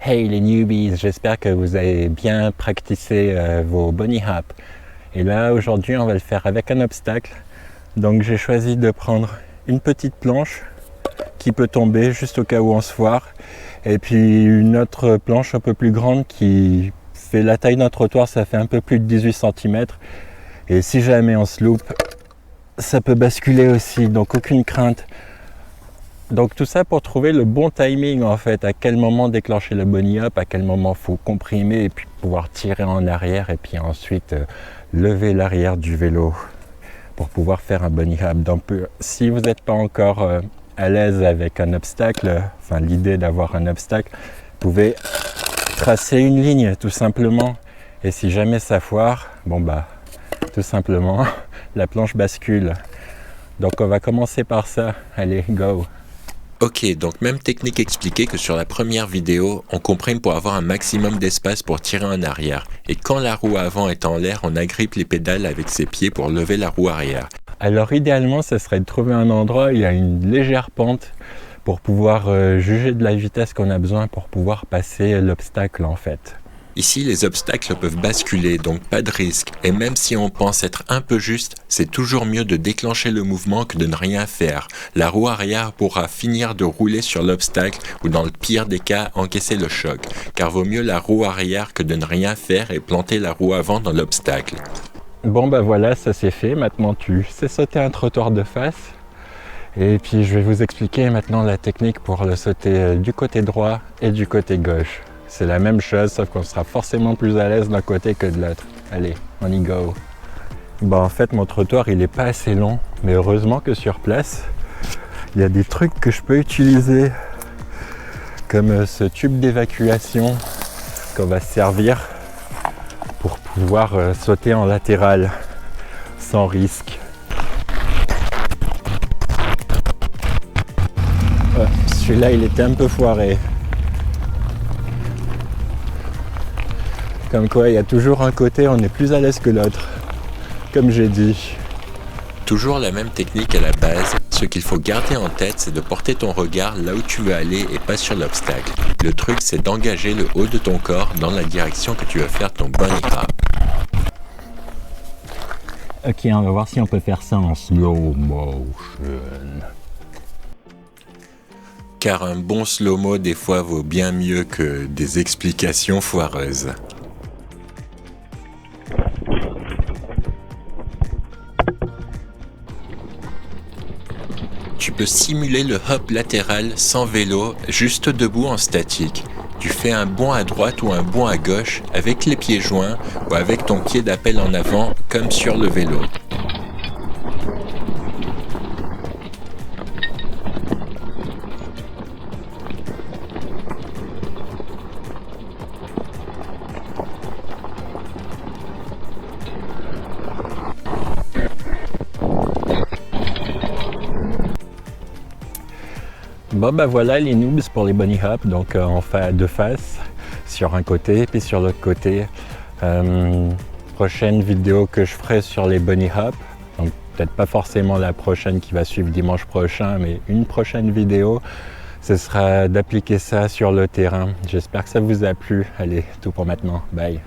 Hey les newbies, j'espère que vous avez bien pratiqué vos bunny hops. Et là aujourd'hui on va le faire avec un obstacle. Donc j'ai choisi de prendre une petite planche qui peut tomber juste au cas où on se foire. Et puis une autre planche un peu plus grande qui fait la taille d'un trottoir, ça fait un peu plus de 18 cm. Et si jamais on se loupe, ça peut basculer aussi, donc aucune crainte. Donc tout ça pour trouver le bon timing en fait, à quel moment déclencher le bunny hop, à quel moment faut comprimer et puis pouvoir tirer en arrière et puis ensuite lever l'arrière du vélo pour pouvoir faire un bunny hop. Donc si vous n'êtes pas encore à l'aise avec un obstacle, enfin l'idée d'avoir un obstacle, vous pouvez tracer une ligne tout simplement. Et si jamais ça foire, bon bah tout simplement la planche bascule. Donc on va commencer par ça, allez go. Ok, donc même technique expliquée que sur la première vidéo, on comprime pour avoir un maximum d'espace pour tirer en arrière. Et quand la roue avant est en l'air, on agrippe les pédales avec ses pieds pour lever la roue arrière. Alors idéalement, ce serait de trouver un endroit où il y a une légère pente pour pouvoir juger de la vitesse qu'on a besoin pour pouvoir passer l'obstacle en fait. Ici, les obstacles peuvent basculer, donc pas de risque. Et même si on pense être un peu juste, c'est toujours mieux de déclencher le mouvement que de ne rien faire. La roue arrière pourra finir de rouler sur l'obstacle ou dans le pire des cas, encaisser le choc. Car vaut mieux la roue arrière que de ne rien faire et planter la roue avant dans l'obstacle. Bon bah voilà, ça c'est fait. Maintenant tu sais sauter un trottoir de face. Et puis je vais vous expliquer maintenant la technique pour le sauter du côté droit et du côté gauche. C'est la même chose, sauf qu'on sera forcément plus à l'aise d'un côté que de l'autre. Allez, on y go. Bon, en fait, mon trottoir, il n'est pas assez long, mais heureusement que sur place, il y a des trucs que je peux utiliser, comme ce tube d'évacuation qu'on va se servir pour pouvoir sauter en latéral, sans risque. Celui-là, il était un peu foiré. Comme quoi, il y a toujours un côté, on est plus à l'aise que l'autre, comme j'ai dit. Toujours la même technique à la base. Ce qu'il faut garder en tête, c'est de porter ton regard là où tu veux aller et pas sur l'obstacle. Le truc, c'est d'engager le haut de ton corps dans la direction que tu veux faire ton bunny hop. Ok, on va voir si on peut faire ça en slow motion. Car un bon slow-mo des fois vaut bien mieux que des explications foireuses. Tu peux simuler le hop latéral sans vélo, juste debout en statique. Tu fais un bond à droite ou un bond à gauche avec les pieds joints ou avec ton pied d'appel en avant comme sur le vélo. Bon bah voilà les noobs pour les bunny hops, donc on fait de face sur un côté puis sur l'autre côté. Prochaine vidéo que je ferai sur les bunny hops, donc peut-être pas forcément la prochaine qui va suivre dimanche prochain, mais une prochaine vidéo, ce sera d'appliquer ça sur le terrain. J'espère que ça vous a plu. Allez, tout pour maintenant, bye.